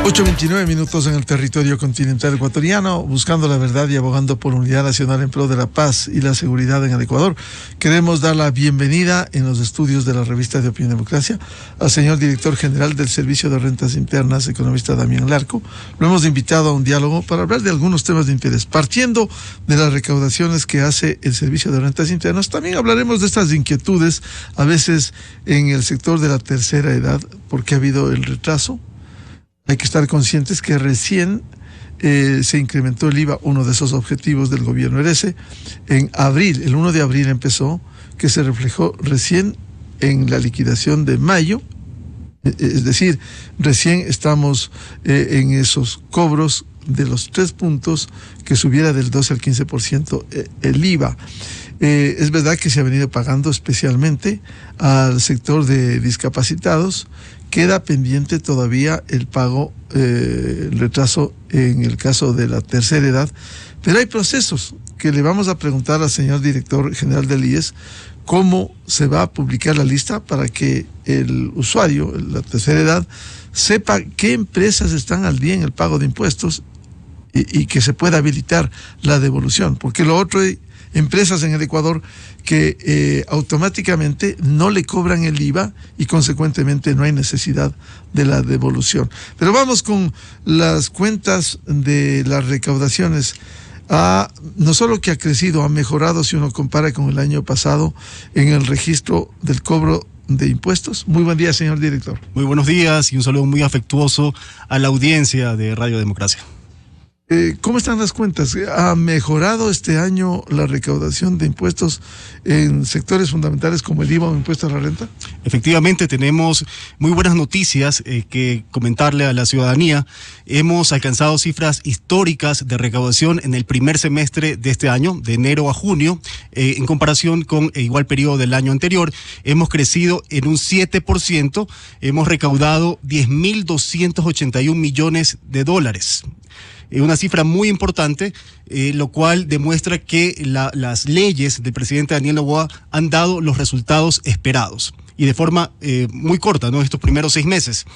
8:29 en el territorio continental ecuatoriano, buscando la verdad y abogando por unidad nacional en pro de la paz y la seguridad en el Ecuador. Queremos dar la bienvenida en los estudios de la revista de Opinión y Democracia al señor director general del Servicio de Rentas Internas, economista Damián Larco. Lo hemos invitado a un diálogo para hablar de algunos temas de interés. Partiendo de las recaudaciones que hace el Servicio de Rentas Internas, también hablaremos de estas inquietudes, a veces en el sector de la tercera edad, porque ha habido el retraso. Hay que estar conscientes que recién se incrementó el IVA, uno de esos objetivos del gobierno era ese. En abril, el 1 de abril empezó, que se reflejó recién en la liquidación de mayo, es decir, recién estamos en esos cobros de los 3 puntos que subiera del 12 al 15% el IVA. Es verdad que se ha venido pagando especialmente al sector de discapacitados. Queda pendiente todavía el pago, el retraso en el caso de la tercera edad, pero hay procesos que le vamos a preguntar al señor director general del IES cómo se va a publicar la lista para que el usuario, la tercera edad, sepa qué empresas están al día en el pago de impuestos y que se pueda habilitar la devolución, porque lo otro hay empresas en el Ecuador que automáticamente no le cobran el IVA y consecuentemente no hay necesidad de la devolución. Pero vamos con las cuentas de las recaudaciones. No solo que ha crecido, ha mejorado si uno compara con el año pasado en el registro del cobro de impuestos. Muy buen día, señor director. Muy buenos días y un saludo muy afectuoso a la audiencia de Radio Democracia. ¿Cómo están las cuentas? ¿Ha mejorado este año la recaudación de impuestos en sectores fundamentales como el IVA o impuesto a la renta? Efectivamente, tenemos muy buenas noticias que comentarle a la ciudadanía. Hemos alcanzado cifras históricas de recaudación en el primer semestre de este año, de enero a junio, en comparación con el igual periodo del año anterior. Hemos crecido en un 7%, hemos recaudado 10.281 millones de dólares. Una cifra muy importante, lo cual demuestra que las leyes del presidente Daniel Noboa han dado los resultados esperados y de forma muy corta, ¿no? Estos primeros 6 meses.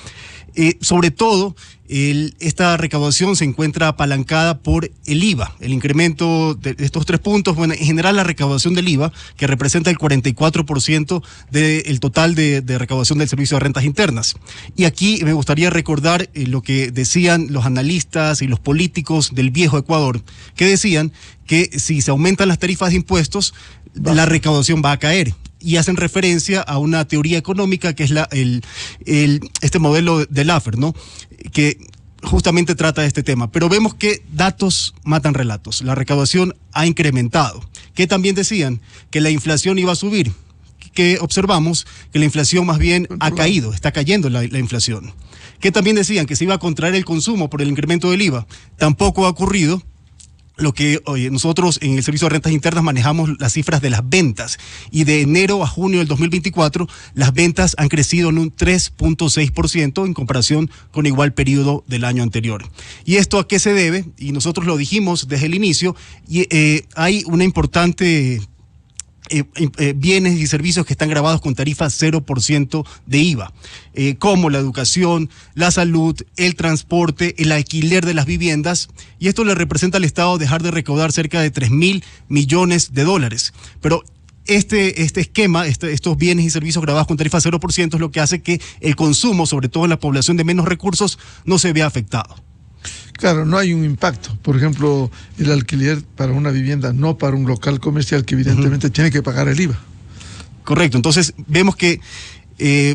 Sobre todo, esta recaudación se encuentra apalancada por el IVA, el incremento de estos 3 puntos. Bueno, en general la recaudación del IVA, que representa el 44% del total de recaudación del Servicio de Rentas Internas. Y aquí me gustaría recordar lo que decían los analistas y los políticos del viejo Ecuador, que decían que si se aumentan las tarifas de impuestos, la recaudación va a caer. Y hacen referencia a una teoría económica que es este modelo de Laffer, ¿no? Que justamente trata de este tema. Pero vemos que datos matan relatos. La recaudación ha incrementado. Que también decían que la inflación iba a subir. Que observamos que la inflación más bien ha caído, está cayendo la inflación. Que también decían que se iba a contraer el consumo por el incremento del IVA. Tampoco ha ocurrido. Lo que nosotros en el Servicio de Rentas Internas manejamos las cifras de las ventas y de enero a junio del 2024 las ventas han crecido en un 3.6% en comparación con igual periodo del año anterior. ¿Y esto a qué se debe? Y nosotros lo dijimos desde el inicio, y hay una importante bienes y servicios que están grabados con tarifa 0% de IVA, como la educación, la salud, el transporte, el alquiler de las viviendas, y esto le representa al Estado dejar de recaudar cerca de 3.000 millones de dólares. Pero este esquema, estos bienes y servicios grabados con tarifa 0% es lo que hace que el consumo, sobre todo en la población de menos recursos, no se vea afectado. Claro, no hay un impacto. Por ejemplo, el alquiler para una vivienda, no para un local comercial que evidentemente tiene que pagar el IVA. Correcto, entonces vemos que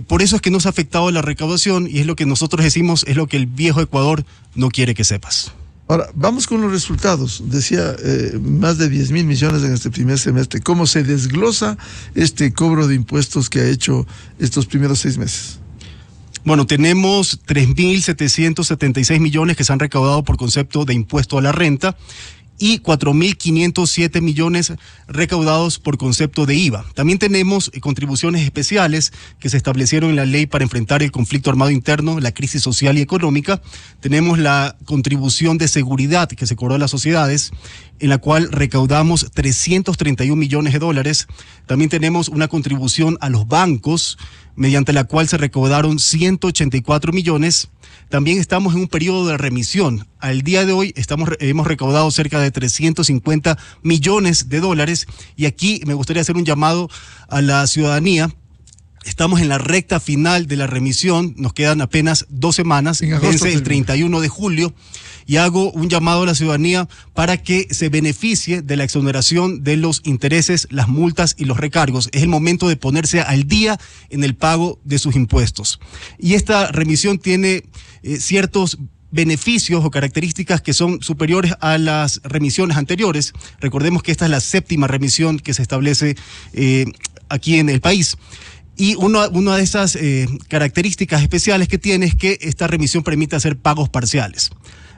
por eso es que no se ha afectado la recaudación y es lo que nosotros decimos, es lo que el viejo Ecuador no quiere que sepas. Ahora, vamos con los resultados. Decía, más de 10.000 millones en este primer semestre. ¿Cómo se desglosa este cobro de impuestos que ha hecho estos primeros 6 meses? Bueno, tenemos 3.776 millones que se han recaudado por concepto de impuesto a la renta y 4.507 millones recaudados por concepto de IVA. También tenemos contribuciones especiales que se establecieron en la ley para enfrentar el conflicto armado interno, la crisis social y económica. Tenemos la contribución de seguridad que se cobró a las sociedades, en la cual recaudamos 331 millones de dólares. También tenemos una contribución a los bancos, mediante la cual se recaudaron 184 millones. también estamos en un periodo de remisión. Al día de hoy hemos recaudado cerca de 350 millones de dólares y aquí me gustaría hacer un llamado a la ciudadanía. Estamos en la recta final de la remisión, nos quedan apenas 2 semanas, vence el 31 de julio, y hago un llamado a la ciudadanía para que se beneficie de la exoneración de los intereses, las multas y los recargos. Es el momento de ponerse al día en el pago de sus impuestos. Y esta remisión tiene ciertos beneficios o características que son superiores a las remisiones anteriores. Recordemos que esta es la 7ª remisión que se establece aquí en el país. Y una de esas características especiales que tiene es que esta remisión permite hacer pagos parciales.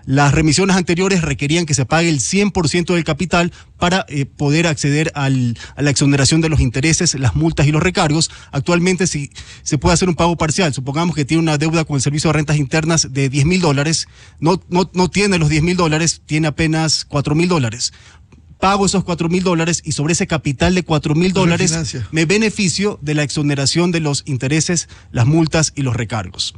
Las remisiones anteriores requerían que se pague el 100% del capital para poder acceder a la exoneración de los intereses, las multas y los recargos. Actualmente si se puede hacer un pago parcial, supongamos que tiene una deuda con el Servicio de Rentas Internas de $10,000, no tiene los $10,000, tiene apenas $4,000. Pago esos $4,000 y sobre ese capital de $4,000 me beneficio de la exoneración de los intereses, las multas y los recargos.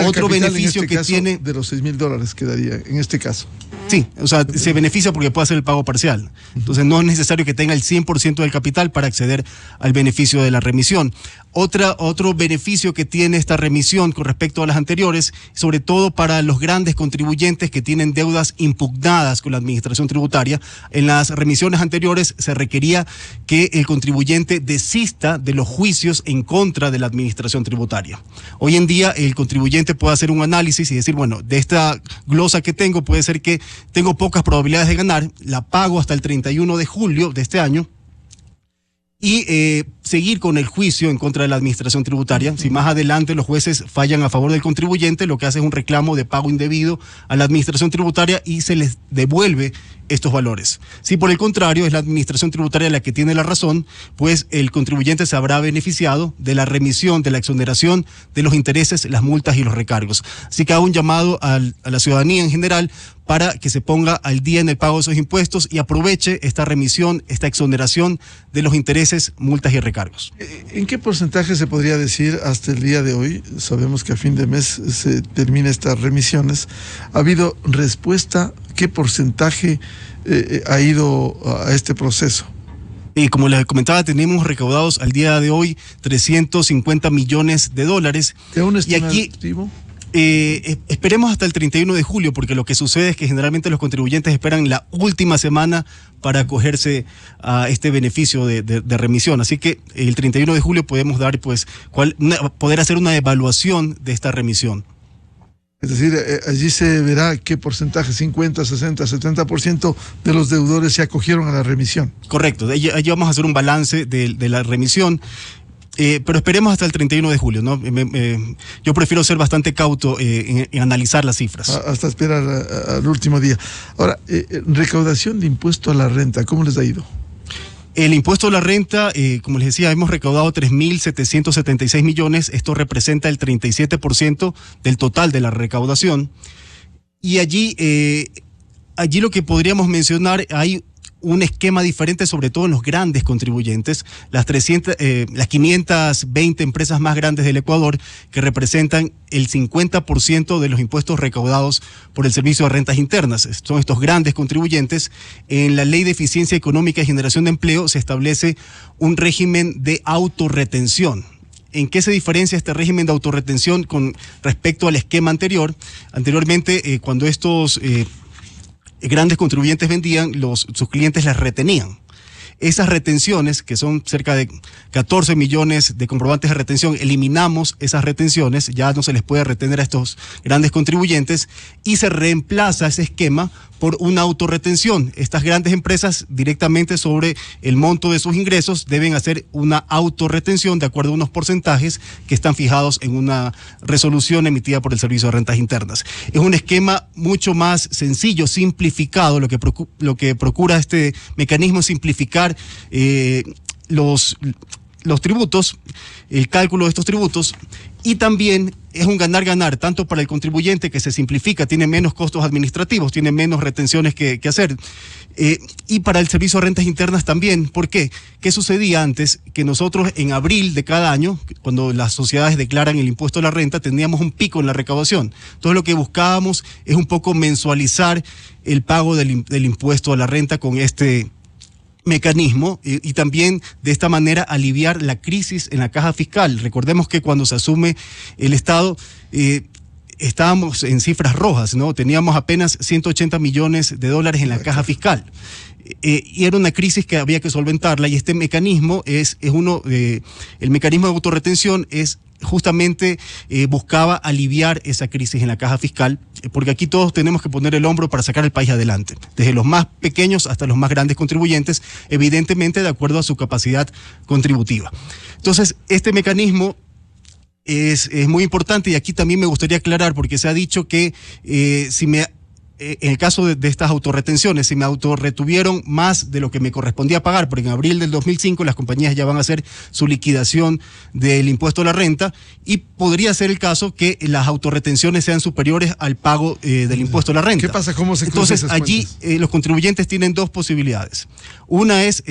Otro beneficio que tiene de los $6,000 quedaría en este caso. Sí, o sea, se beneficia porque puede hacer el pago parcial. Entonces no es necesario que tenga el 100% del capital para acceder al beneficio de la remisión. Otro beneficio que tiene esta remisión con respecto a las anteriores, sobre todo para los grandes contribuyentes que tienen deudas impugnadas con la administración tributaria. En las remisiones anteriores se requería que el contribuyente desista de los juicios en contra de la administración tributaria. Hoy en día el contribuyente puede hacer un análisis y decir, bueno, de esta glosa que tengo puede ser que tengo pocas probabilidades de ganar, la pago hasta el 31 de julio de este año y seguir con el juicio en contra de la administración tributaria. Si más adelante los jueces fallan a favor del contribuyente, lo que hace es un reclamo de pago indebido a la administración tributaria y se les devuelve estos valores. Si por el contrario es la administración tributaria la que tiene la razón, pues el contribuyente se habrá beneficiado de la remisión, de la exoneración de los intereses, las multas y los recargos. Así que hago un llamado a la ciudadanía en general para que se ponga al día en el pago de esos impuestos y aproveche esta remisión, esta exoneración de los intereses, multas y recargos. ¿En qué porcentaje se podría decir hasta el día de hoy? Sabemos que a fin de mes se termina estas remisiones. ¿Ha habido respuesta? ¿Qué porcentaje ha ido a este proceso? Y como les comentaba, tenemos recaudados al día de hoy 350 millones de dólares. ¿De un estimativo? Esperemos hasta el 31 de julio, porque lo que sucede es que generalmente los contribuyentes esperan la última semana para acogerse a este beneficio de remisión. Así que el 31 de julio podemos dar, pues, poder hacer una evaluación de esta remisión. Es decir, allí se verá qué porcentaje, 50, 60, 70% de los deudores se acogieron a la remisión. Correcto, allí vamos a hacer un balance de la remisión. Pero esperemos hasta el 31 de julio, ¿no? Yo prefiero ser bastante cauto en analizar las cifras. Hasta esperar al último día. Ahora, recaudación de impuesto a la renta, ¿cómo les ha ido? El impuesto a la renta, como les decía, hemos recaudado 3.776 millones. Esto representa el 37% del total de la recaudación. Y allí lo que podríamos mencionar, hay un esquema diferente, sobre todo en los grandes contribuyentes, las 520 empresas más grandes del Ecuador, que representan el 50% de los impuestos recaudados por el Servicio de Rentas Internas. Son estos grandes contribuyentes. En la Ley de Eficiencia Económica y Generación de Empleo se establece un régimen de autorretención. ¿En qué se diferencia este régimen de autorretención con respecto al esquema anterior? Anteriormente, cuando estos grandes contribuyentes vendían, sus clientes las retenían. Esas retenciones, que son cerca de 14 millones de comprobantes de retención, eliminamos esas retenciones, ya no se les puede retener a estos grandes contribuyentes y se reemplaza ese esquema por una autorretención. Estas grandes empresas, directamente sobre el monto de sus ingresos, deben hacer una autorretención de acuerdo a unos porcentajes que están fijados en una resolución emitida por el Servicio de Rentas Internas. Es un esquema mucho más sencillo, simplificado. Lo que procura este mecanismo es simplificar los tributos, el cálculo de estos tributos, Y también es un ganar-ganar, tanto para el contribuyente, que se simplifica, tiene menos costos administrativos, tiene menos retenciones que hacer, y para el Servicio de Rentas Internas también. ¿Por qué? ¿Qué sucedía antes? Que nosotros en abril de cada año, cuando las sociedades declaran el impuesto a la renta, teníamos un pico en la recaudación. Entonces lo que buscábamos es un poco mensualizar el pago del impuesto a la renta con este mecanismo, y también de esta manera aliviar la crisis en la caja fiscal. Recordemos que cuando se asume el Estado, estábamos en cifras rojas, ¿no? Teníamos apenas 180 millones de dólares en la caja fiscal. Y era una crisis que había que solventarla, y este mecanismo el mecanismo de autorretención justamente buscaba aliviar esa crisis en la caja fiscal, porque aquí todos tenemos que poner el hombro para sacar el país adelante, desde los más pequeños hasta los más grandes contribuyentes, evidentemente de acuerdo a su capacidad contributiva. Entonces, este mecanismo es muy importante, y aquí también me gustaría aclarar, porque se ha dicho que en el caso de estas autorretenciones, si me autorretuvieron más de lo que me correspondía pagar, porque en abril del 2005 las compañías ya van a hacer su liquidación del impuesto a la renta, y podría ser el caso que las autorretenciones sean superiores al pago del impuesto a la renta. ¿Qué pasa? ¿Cómo se cruzan Entonces esas allí los contribuyentes tienen dos posibilidades. Una es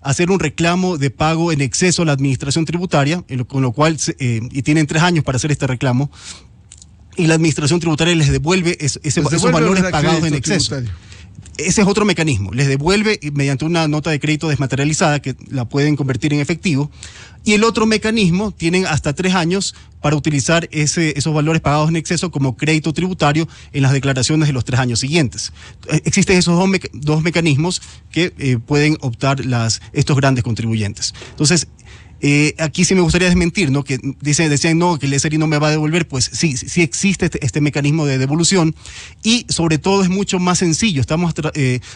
hacer un reclamo de pago en exceso a la administración tributaria, con lo cual, y tienen 3 años para hacer este reclamo, y la administración tributaria les devuelve esos valores pagados en exceso. Tributario. Ese es otro mecanismo, les devuelve mediante una nota de crédito desmaterializada que la pueden convertir en efectivo. Y el otro mecanismo, tienen hasta 3 años para utilizar esos valores pagados en exceso como crédito tributario en las declaraciones de los 3 años siguientes. Existen esos dos mecanismos que pueden optar estos grandes contribuyentes. Entonces, aquí sí me gustaría desmentir, ¿no? Que decían no, que el SRI no me va a devolver. Pues sí existe este mecanismo de devolución, y sobre todo es mucho más sencillo. Estamos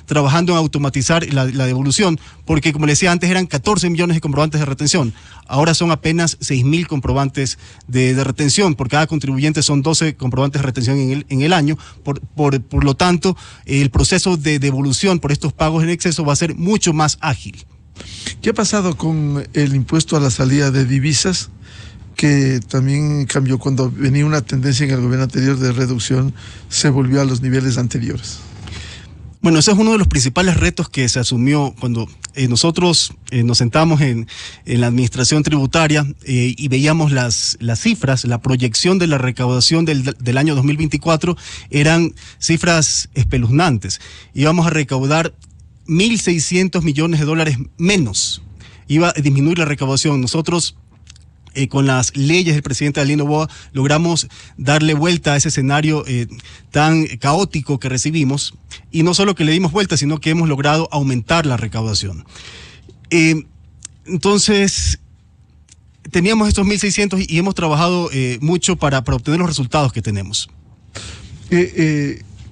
trabajando en automatizar la devolución, porque como les decía antes, eran 14 millones de comprobantes de retención. Ahora son apenas 6.000 comprobantes de retención. Por cada contribuyente son 12 comprobantes de retención en el año. Por lo tanto, el proceso de devolución por estos pagos en exceso va a ser mucho más ágil. ¿Qué ha pasado con el impuesto a la salida de divisas, que también cambió cuando venía una tendencia en el gobierno anterior de reducción, se volvió a los niveles anteriores? Bueno, ese es uno de los principales retos que se asumió cuando nosotros nos sentamos en la administración tributaria y veíamos las cifras. La proyección de la recaudación del año 2024 eran cifras espeluznantes. Íbamos a recaudar 1.600 millones de dólares menos. Iba a disminuir la recaudación. Nosotros, con las leyes del presidente Daniel Noboa, logramos darle vuelta a ese escenario tan caótico que recibimos, y no solo que le dimos vuelta, sino que hemos logrado aumentar la recaudación. Entonces, teníamos estos 1.600 y hemos trabajado mucho para obtener los resultados que tenemos.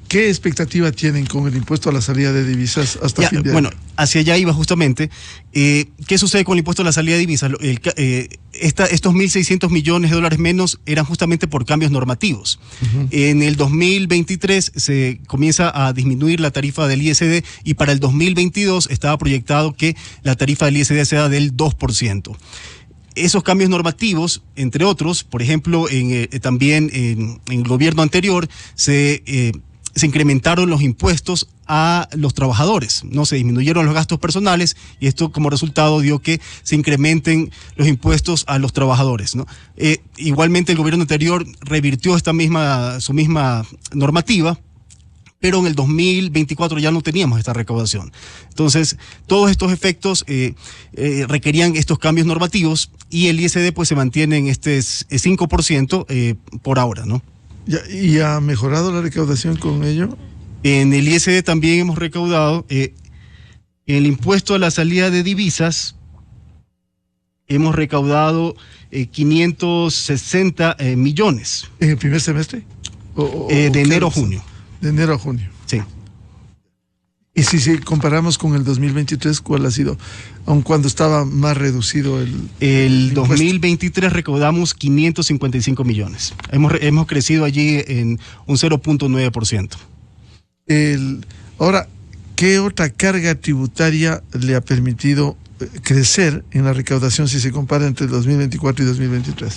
¿Qué expectativa tienen con el impuesto a la salida de divisas hasta fin de año? Bueno, hacia allá iba justamente. ¿Qué sucede con el impuesto a la salida de divisas? Estos 1.600 millones de dólares menos eran justamente por cambios normativos. En el 2023 se comienza a disminuir la tarifa del ISD, y para el 2022 estaba proyectado que la tarifa del ISD sea del 2%. Esos cambios normativos, entre otros, por ejemplo, también en el gobierno anterior se incrementaron los impuestos a los trabajadores, no se disminuyeron los gastos personales, y esto como resultado dio que se incrementen los impuestos a los trabajadores, ¿no? Igualmente el gobierno anterior revirtió su misma normativa, pero en el 2024 ya no teníamos esta recaudación. Entonces, todos estos efectos requerían estos cambios normativos, y el ISD pues se mantiene en este 5% por ahora, ¿no? ¿Y ha mejorado la recaudación con ello? En el ISD también hemos recaudado. El impuesto a la salida de divisas, hemos recaudado 560 millones. ¿En el primer semestre? De enero a junio. De enero a junio. Sí. Y si comparamos con el 2023, ¿cuál ha sido? Aun cuando estaba más reducido el 2023 recaudamos 555 millones. Hemos crecido allí en un 0.9%. Ahora, ¿qué otra carga tributaria le ha permitido crecer en la recaudación si se compara entre 2024 y 2023?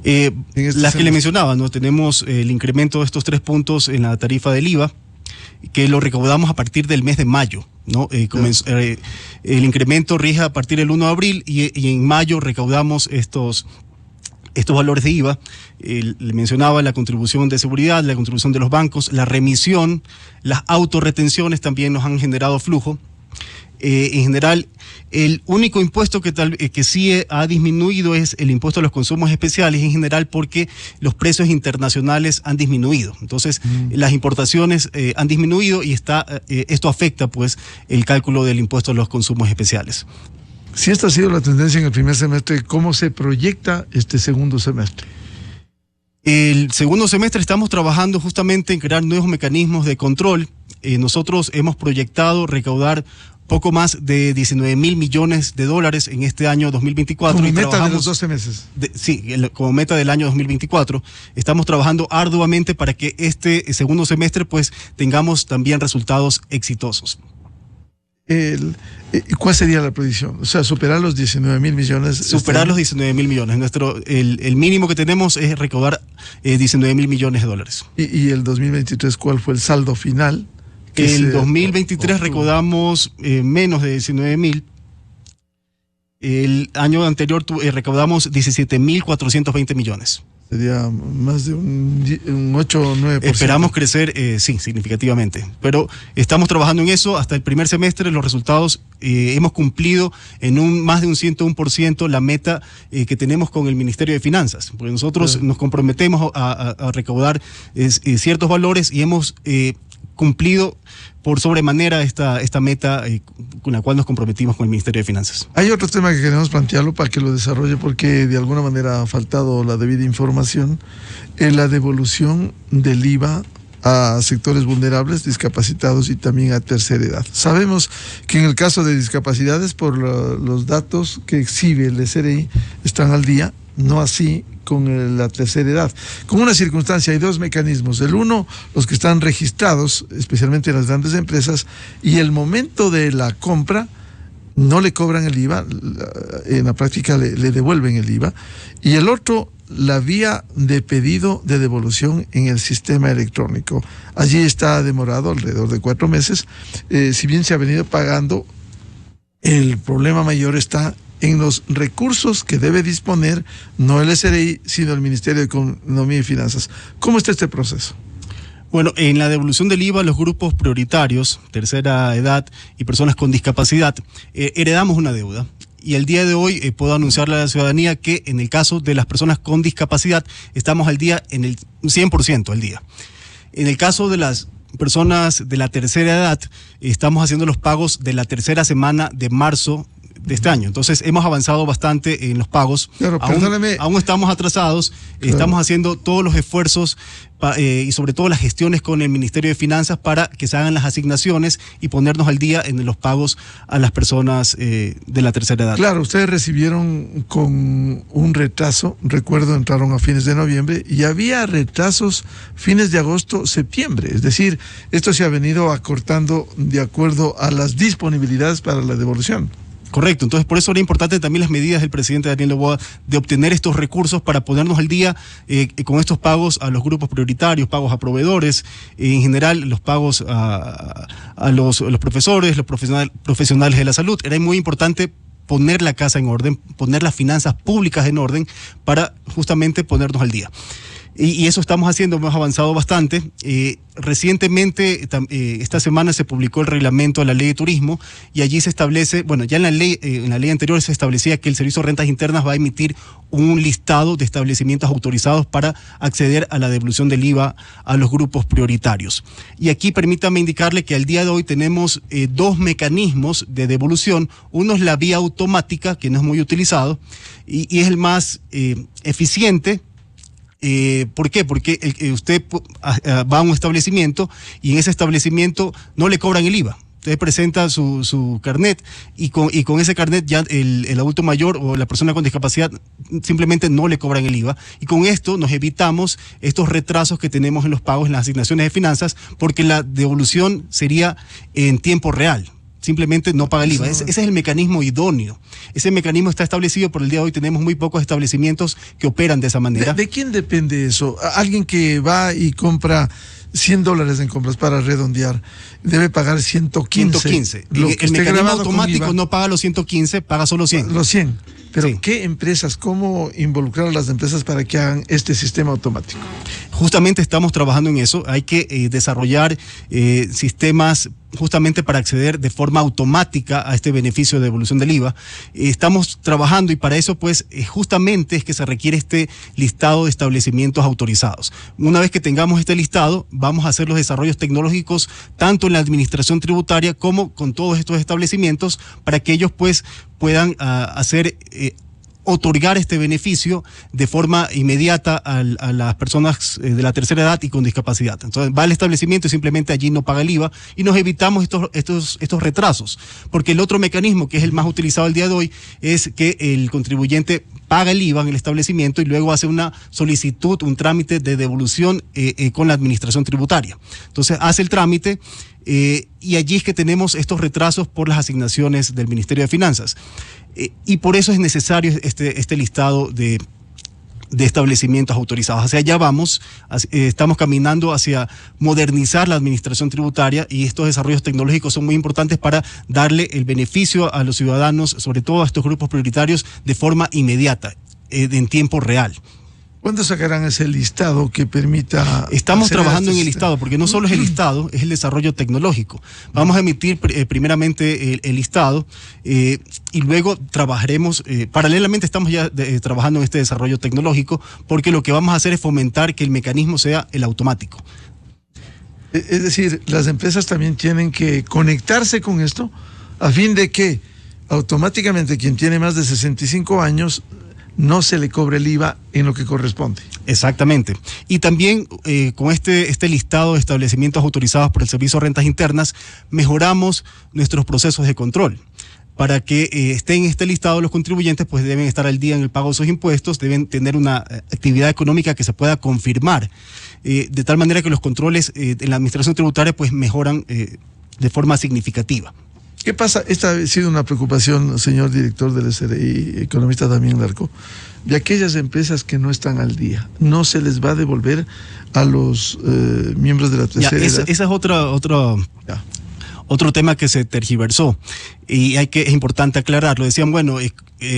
Las que le mencionaba, ¿no? Tenemos el incremento de estos 3 puntos en la tarifa del IVA, que lo recaudamos a partir del mes de mayo, ¿no? El incremento rige a partir del 1 de abril y en mayo recaudamos estos valores de IVA. Le mencionaba la contribución de seguridad, la contribución de los bancos, la remisión, las autorretenciones también nos han generado flujo. En general, el único impuesto que sí ha disminuido es el impuesto a los consumos especiales, en general porque los precios internacionales han disminuido. Entonces, las importaciones han disminuido y esto afecta pues el cálculo del impuesto a los consumos especiales. Si esta ha sido la tendencia en el primer semestre, ¿cómo se proyecta este segundo semestre? El segundo semestre estamos trabajando justamente en crear nuevos mecanismos de control. Nosotros hemos proyectado recaudar poco más de 19,000 millones de dólares en este año 2024. Como meta de los 12 meses. Sí, como meta del año 2024. Estamos trabajando arduamente para que este segundo semestre pues tengamos también resultados exitosos. ¿Cuál sería la predicción? O sea, superar los 19,000 millones. Superar los 19,000 millones. El mínimo que tenemos es recaudar 19,000 millones de dólares. ¿Y el 2023 cuál fue el saldo final? El 2023 recaudamos menos de 19,000. El año anterior recaudamos 17,420 millones. Sería más de un 8 o 9%. Esperamos crecer, sí, significativamente. Pero estamos trabajando en eso. Hasta el primer semestre los resultados hemos cumplido en más de un 101% la meta que tenemos con el Ministerio de Finanzas. Porque nosotros nos comprometemos a recaudar ciertos valores y hemos cumplido por sobremanera esta meta con la cual nos comprometimos con el Ministerio de Finanzas. Hay otro tema que queremos plantearlo para que lo desarrolle porque de alguna manera ha faltado la debida información, en la devolución del IVA a sectores vulnerables, discapacitados y también a tercera edad. Sabemos que en el caso de discapacidades, por los datos que exhibe el SRI, están al día, no así con la tercera edad. Con una circunstancia, hay 2 mecanismos. El uno, los que están registrados, especialmente en las grandes empresas, y el momento de la compra no le cobran el IVA, en la práctica le devuelven el IVA. Y el otro, la vía de pedido de devolución en el sistema electrónico. Allí está demorado alrededor de 4 meses. Si bien se ha venido pagando, el problema mayor está en los recursos que debe disponer no el SRI, sino el Ministerio de Economía y Finanzas. ¿Cómo está este proceso? Bueno, en la devolución del IVA, los grupos prioritarios, tercera edad y personas con discapacidad, heredamos una deuda. Y el día de hoy puedo anunciarle a la ciudadanía que en el caso de las personas con discapacidad estamos al día en el 100% al día. En el caso de las personas de la tercera edad, estamos haciendo los pagos de la tercera semana de marzo de este año. Entonces hemos avanzado bastante en los pagos. Claro, aún estamos atrasados, claro. Estamos haciendo todos los esfuerzos y sobre todo las gestiones con el Ministerio de Finanzas para que se hagan las asignaciones y ponernos al día en los pagos a las personas de la tercera edad. Claro, ustedes recibieron con un retraso, recuerdo, entraron a fines de noviembre y había retrasos fines de agosto, septiembre, es decir, esto se ha venido acortando de acuerdo a las disponibilidades para la devolución. Correcto, entonces por eso era importante también las medidas del presidente Daniel Noboa de obtener estos recursos para ponernos al día con estos pagos a los grupos prioritarios, pagos a proveedores, en general los pagos a los profesores, los profesionales de la salud. Era muy importante poner la casa en orden, poner las finanzas públicas en orden para justamente ponernos al día. Y eso estamos haciendo, hemos avanzado bastante. Recientemente, esta semana se publicó el reglamento de la ley de turismo y allí se establece, bueno, ya en la ley anterior se establecía que el Servicio de Rentas Internas va a emitir un listado de establecimientos autorizados para acceder a la devolución del IVA a los grupos prioritarios. Y aquí permítame indicarle que al día de hoy tenemos 2 mecanismos de devolución. Uno es la vía automática, que no es muy utilizado, y es el más eficiente. ¿Por qué? Porque usted va a un establecimiento y en ese establecimiento no le cobran el IVA. Usted presenta su carnet y con ese carnet ya el adulto mayor o la persona con discapacidad simplemente no le cobran el IVA. Y con esto nos evitamos estos retrasos que tenemos en los pagos, en las asignaciones de finanzas, porque la devolución sería en tiempo real. simplemente no paga el IVA. Ese es el mecanismo idóneo. Ese mecanismo está establecido, por el día de hoy tenemos muy pocos establecimientos que operan de esa manera. ¿De quién depende eso? Alguien que va y compra $100 en compras, para redondear, debe pagar 115. 115. El mecanismo automático no paga los 115, paga solo 100. Los 100. Pero Sí. ¿qué empresas, cómo involucrar a las empresas para que hagan este sistema automático? Justamente estamos trabajando en eso. Hay que desarrollar sistemas justamente para acceder de forma automática a este beneficio de devolución del IVA. Estamos trabajando y para eso pues justamente es que se requiere este listado de establecimientos autorizados. Una vez que tengamos este listado, vamos a hacer los desarrollos tecnológicos tanto en la administración tributaria como con todos estos establecimientos para que ellos pues puedan otorgar este beneficio de forma inmediata a las personas de la tercera edad y con discapacidad. Entonces va al establecimiento y simplemente allí no paga el IVA y nos evitamos estos retrasos, porque el otro mecanismo que es el más utilizado el día de hoy es que el contribuyente paga el IVA en el establecimiento y luego hace una solicitud, un trámite de devolución con la administración tributaria. Entonces hace el trámite y allí es que tenemos estos retrasos por las asignaciones del Ministerio de Finanzas. Y por eso es necesario este listado de establecimientos autorizados. Hacia allá vamos, estamos caminando hacia modernizar la administración tributaria y estos desarrollos tecnológicos son muy importantes para darle el beneficio a los ciudadanos, sobre todo a estos grupos prioritarios, de forma inmediata, en tiempo real. ¿Cuándo sacarán ese listado que permita...? Estamos trabajando en el listado, porque no solo es el listado, es el desarrollo tecnológico. Vamos a emitir primeramente el listado y luego trabajaremos, paralelamente estamos ya trabajando en este desarrollo tecnológico, porque lo que vamos a hacer es fomentar que el mecanismo sea el automático. Es decir, las empresas también tienen que conectarse con esto a fin de que automáticamente quien tiene más de 65 años no se le cobre el IVA en lo que corresponde. Exactamente. Y también con este listado de establecimientos autorizados por el Servicio de Rentas Internas, mejoramos nuestros procesos de control. Para que estén en este listado los contribuyentes, pues deben estar al día en el pago de sus impuestos, deben tener una actividad económica que se pueda confirmar, de tal manera que los controles en la administración tributaria pues mejoran de forma significativa. ¿Qué pasa? Esta ha sido una preocupación, señor director del SRI, economista Damián Larco, de aquellas empresas que no están al día. ¿No se les va a devolver a los miembros de la tercera edad? Ese es otro tema que se tergiversó y es importante aclararlo. Decían, bueno,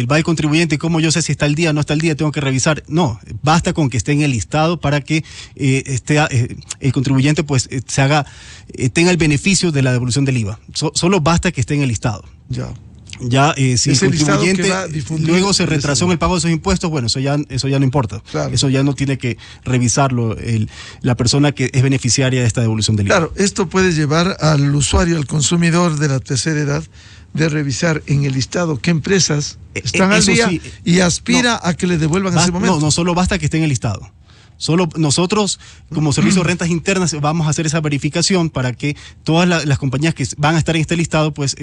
va el contribuyente, ¿cómo yo sé si está al día o no está al día? Tengo que revisar. No, basta con que esté en el listado para que el contribuyente pues tenga el beneficio de la devolución del IVA. Solo basta que esté en el listado. Ya, si el contribuyente luego se retrasó en el pago de esos impuestos, bueno, eso ya no importa. Claro. Eso ya no tiene que revisarlo la persona que es beneficiaria de esta devolución del IVA. Claro, esto puede llevar al usuario, al consumidor de la tercera edad, de revisar en el listado qué empresas están al día y aspira a que le devuelvan en ese momento. No solo basta que esté en el listado. Solo nosotros, como Servicio de Rentas Internas, vamos a hacer esa verificación para que todas las compañías que van a estar en este listado, pues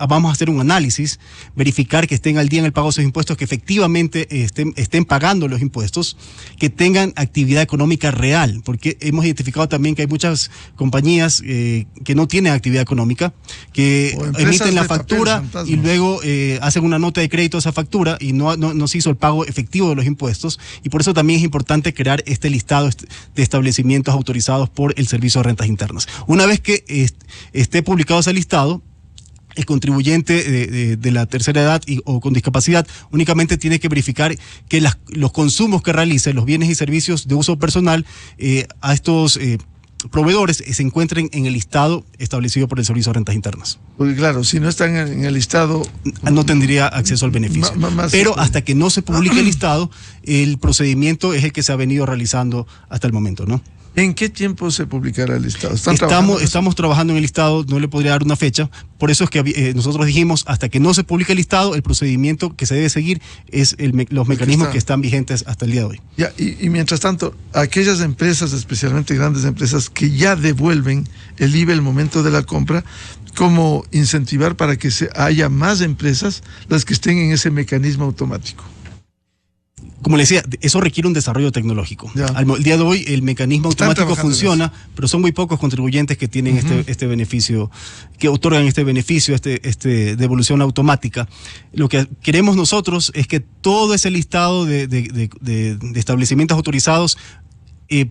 vamos a hacer un análisis, verificar que estén al día en el pago de sus impuestos, que efectivamente estén pagando los impuestos, que tengan actividad económica real, porque hemos identificado también que hay muchas compañías que no tienen actividad económica, que emiten la factura y luego hacen una nota de crédito a esa factura y no se hizo el pago efectivo de los impuestos, y por eso también es importante crear este listado de establecimientos autorizados por el Servicio de Rentas Internas. Una vez que esté publicado ese listado, el contribuyente de la tercera edad o con discapacidad únicamente tiene que verificar que los consumos que realice, los bienes y servicios de uso personal a estos proveedores se encuentren en el listado establecido por el Servicio de Rentas Internas. Porque claro, si no están en el listado... No tendría acceso al beneficio. Pero hasta que no se publique el listado, el procedimiento es el que se ha venido realizando hasta el momento, ¿no? ¿En qué tiempo se publicará el listado? Estamos trabajando en el listado, no le podría dar una fecha, por eso es que nosotros dijimos, hasta que no se publique el listado, el procedimiento que se debe seguir es los mecanismos que están vigentes hasta el día de hoy. Ya, y mientras tanto, aquellas empresas, especialmente grandes empresas, que ya devuelven el IVA el momento de la compra, ¿cómo incentivar para que haya más empresas las que estén en ese mecanismo automático? Como le decía, eso requiere un desarrollo tecnológico. El día de hoy el mecanismo automático funciona, pero son muy pocos contribuyentes que tienen este beneficio, que otorgan este beneficio, devolución automática. Lo que queremos nosotros es que todo ese listado de establecimientos autorizados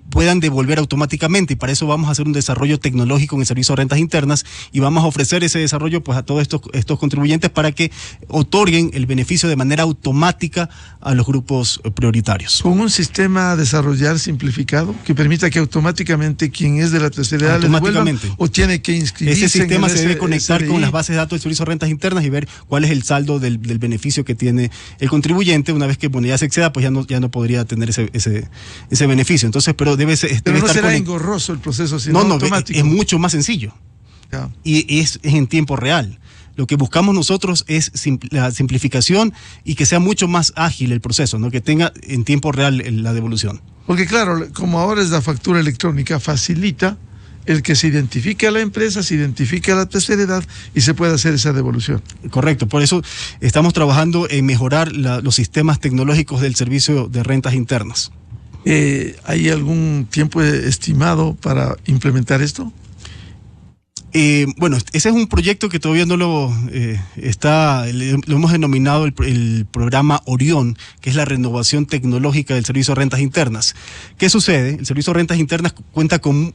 puedan devolver automáticamente, y para eso vamos a hacer un desarrollo tecnológico en el servicio de rentas internas y vamos a ofrecer ese desarrollo pues a todos estos contribuyentes para que otorguen el beneficio de manera automática a los grupos prioritarios. Con un sistema a desarrollar simplificado que permita que automáticamente quien es de la tercera edad le devuelvan, o tiene que inscribirse. Ese sistema se debe conectar con las bases de datos del servicio de rentas internas y ver cuál es el saldo del beneficio que tiene el contribuyente. Una vez que ya se exceda, pues ya no podría tener ese beneficio. Entonces, pero debe no será engorroso el proceso, sino automático. Es mucho más sencillo. Ya. Y es en tiempo real. Lo que buscamos nosotros es la simplificación y que sea mucho más ágil el proceso, ¿no? Que tenga en tiempo real la devolución. Porque claro, como ahora es la factura electrónica, facilita el que se identifique a la empresa, se identifique a la tercera edad y se pueda hacer esa devolución. Correcto, por eso estamos trabajando en mejorar los sistemas tecnológicos del servicio de rentas internas. ¿Hay algún tiempo estimado para implementar esto? Bueno, ese es un proyecto que todavía no lo hemos denominado el programa Orión, que es la renovación tecnológica del servicio de rentas internas. ¿Qué sucede? El servicio de rentas internas cuenta con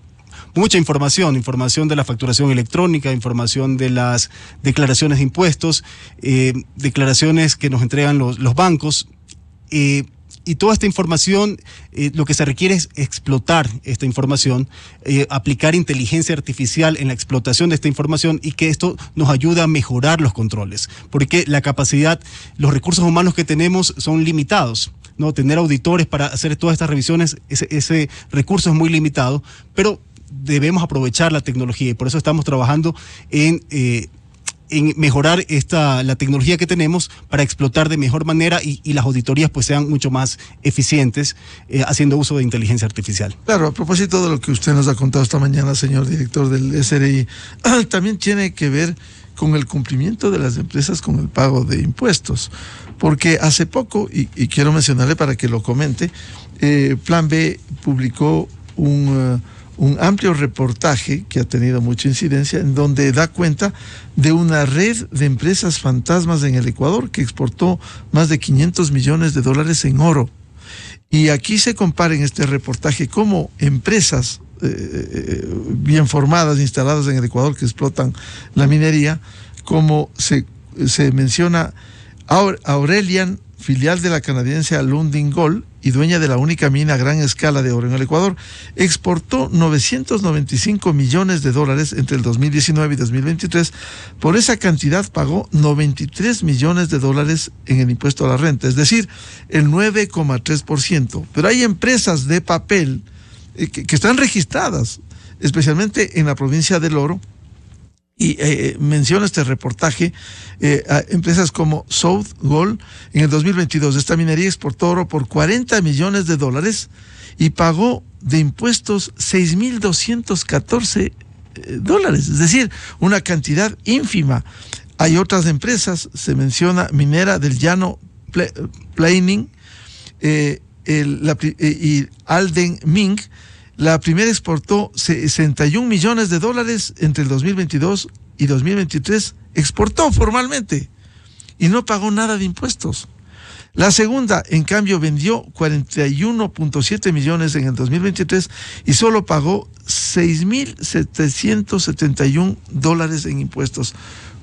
mucha información de la facturación electrónica, información de las declaraciones de impuestos, declaraciones que nos entregan los bancos, y toda esta información, lo que se requiere es explotar esta información, aplicar inteligencia artificial en la explotación de esta información, y que esto nos ayuda a mejorar los controles, porque la capacidad, los recursos humanos que tenemos son limitados, ¿no? Tener auditores para hacer todas estas revisiones, ese recurso es muy limitado, pero debemos aprovechar la tecnología, y por eso estamos trabajando en mejorar la tecnología que tenemos para explotar de mejor manera y las auditorías pues sean mucho más eficientes haciendo uso de inteligencia artificial. Claro, a propósito de lo que usted nos ha contado esta mañana, señor director del SRI, también tiene que ver con el cumplimiento de las empresas con el pago de impuestos, porque hace poco, y quiero mencionarle para que lo comente, Plan B publicó un amplio reportaje que ha tenido mucha incidencia, en donde da cuenta de una red de empresas fantasmas en el Ecuador que exportó más de 500 millones de dólares en oro. Y aquí se compara en este reportaje cómo empresas bien formadas, instaladas en el Ecuador, que explotan la minería, como se menciona Aurelian, filial de la canadiense Lundin Gold y dueña de la única mina a gran escala de oro en el Ecuador, exportó 995 millones de dólares entre el 2019 y 2023. Por esa cantidad pagó 93 millones de dólares en el impuesto a la renta, es decir, el 9,3%. Pero hay empresas de papel que están registradas, especialmente en la provincia del Oro, y menciona este reportaje a empresas como South Gold. En el 2022 esta minería exportó oro por 40 millones de dólares y pagó de impuestos 6.214 dólares, es decir, una cantidad ínfima. Hay otras empresas, se menciona Del Llano Planing y Alden Ming. La primera exportó 61 millones de dólares entre el 2022 y 2023, exportó formalmente y no pagó nada de impuestos. La segunda, en cambio, vendió 41.7 millones en el 2023 y solo pagó 6.771 dólares en impuestos.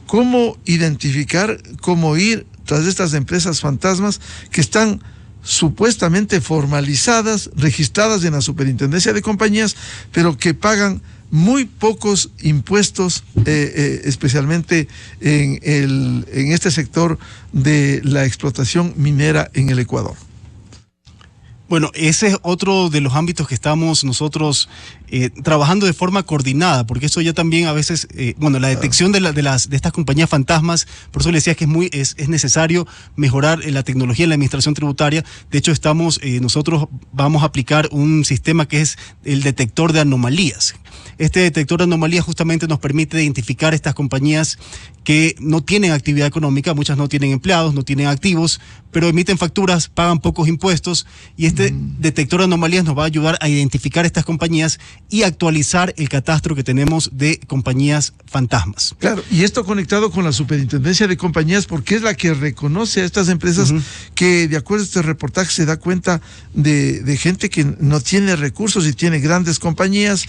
¿Cómo identificar, cómo ir tras estas empresas fantasmas que están supuestamente formalizadas, registradas en la Superintendencia de Compañías, pero que pagan muy pocos impuestos, especialmente en este sector de la explotación minera en el Ecuador? Bueno, ese es otro de los ámbitos que estamos nosotros trabajando de forma coordinada, porque eso ya también a veces, la detección de estas compañías fantasmas, por eso le decía que es necesario mejorar la tecnología en la administración tributaria. De hecho, nosotros vamos a aplicar un sistema que es el detector de anomalías. Este detector de anomalías justamente nos permite identificar estas compañías que no tienen actividad económica, muchas no tienen empleados, no tienen activos, pero emiten facturas, pagan pocos impuestos, y este detector de anomalías nos va a ayudar a identificar estas compañías y actualizar el catastro que tenemos de compañías fantasmas. Claro, y esto conectado con la Superintendencia de Compañías, porque es la que reconoce a estas empresas que, de acuerdo a este reportaje, se da cuenta de gente que no tiene recursos y tiene grandes compañías.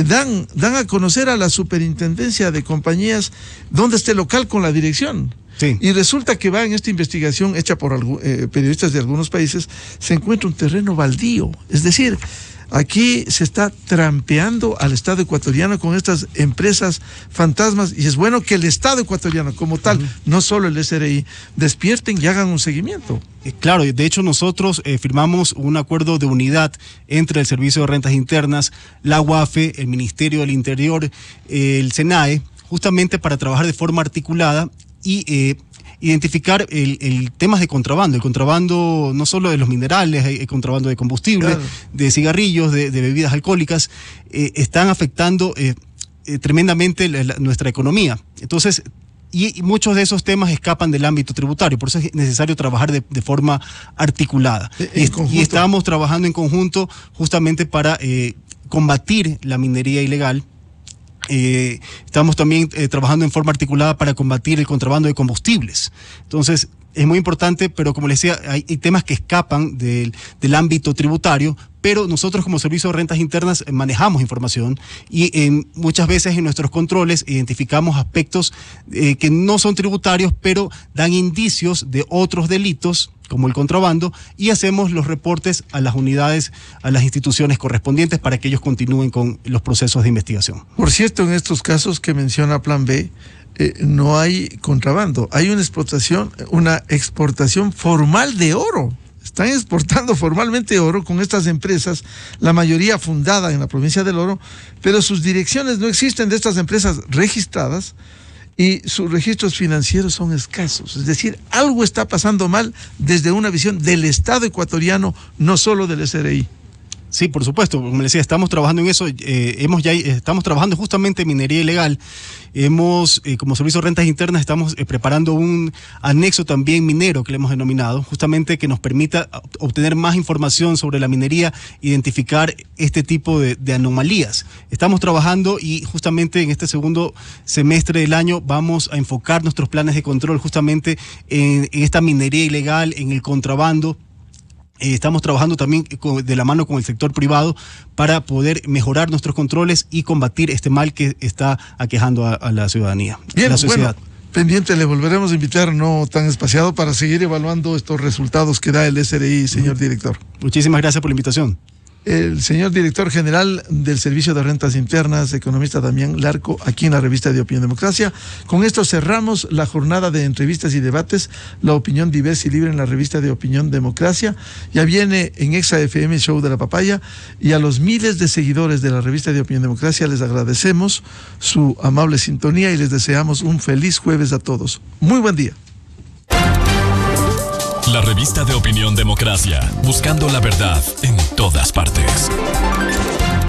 Dan a conocer a la Superintendencia de Compañías dónde está el local con la dirección. Sí. Y resulta que va en esta investigación hecha por periodistas de algunos países, se encuentra un terreno baldío. Es decir, aquí se está trampeando al Estado ecuatoriano con estas empresas fantasmas, y es bueno que el Estado ecuatoriano como tal, no solo el SRI, despierten y hagan un seguimiento. Claro, de hecho nosotros firmamos un acuerdo de unidad entre el Servicio de Rentas Internas, la UAFE, el Ministerio del Interior, el SENAE, justamente para trabajar de forma articulada y identificar el temas de contrabando. El contrabando no solo de los minerales, hay contrabando de combustible, claro, de cigarrillos, de bebidas alcohólicas, están afectando tremendamente nuestra economía. Entonces, y muchos de esos temas escapan del ámbito tributario, por eso es necesario trabajar de forma articulada. Y estamos trabajando en conjunto justamente para combatir la minería ilegal. Estamos también trabajando en forma articulada para combatir el contrabando de combustibles. Entonces, es muy importante, pero como les decía, hay temas que escapan del ámbito tributario, pero nosotros como Servicio de Rentas Internas manejamos información y muchas veces en nuestros controles identificamos aspectos que no son tributarios, pero dan indicios de otros delitos, como el contrabando, y hacemos los reportes a las unidades, a las instituciones correspondientes para que ellos continúen con los procesos de investigación. Por cierto, en estos casos que menciona Plan B, no hay contrabando, hay una exportación formal de oro. Están exportando formalmente oro con estas empresas, la mayoría fundada en la provincia del Oro, pero sus direcciones no existen de estas empresas registradas y sus registros financieros son escasos. Es decir, algo está pasando mal desde una visión del Estado ecuatoriano, no solo del SRI. Sí, por supuesto, como les decía, estamos trabajando en eso, estamos trabajando justamente en minería ilegal. Como Servicio de Rentas Internas, estamos preparando un anexo también minero que le hemos denominado, justamente que nos permita obtener más información sobre la minería, identificar este tipo de anomalías. Estamos trabajando y justamente en este segundo semestre del año vamos a enfocar nuestros planes de control justamente en esta minería ilegal, en el contrabando. Estamos trabajando también de la mano con el sector privado para poder mejorar nuestros controles y combatir este mal que está aquejando a la ciudadanía, bien, a la sociedad. Bueno, pendiente, le volveremos a invitar no tan espaciado para seguir evaluando estos resultados que da el SRI, señor director. Muchísimas gracias por la invitación. El señor director general del Servicio de Rentas Internas, economista Damián Larco, aquí en la revista de Opinión Democracia. Con esto cerramos la jornada de entrevistas y debates, la opinión diversa y libre en la revista de Opinión Democracia. Ya viene en Exa FM Show de la Papaya, y a los miles de seguidores de la revista de Opinión Democracia les agradecemos su amable sintonía y les deseamos un feliz jueves a todos. Muy buen día. La revista de Opinión Democracia, buscando la verdad en todas partes.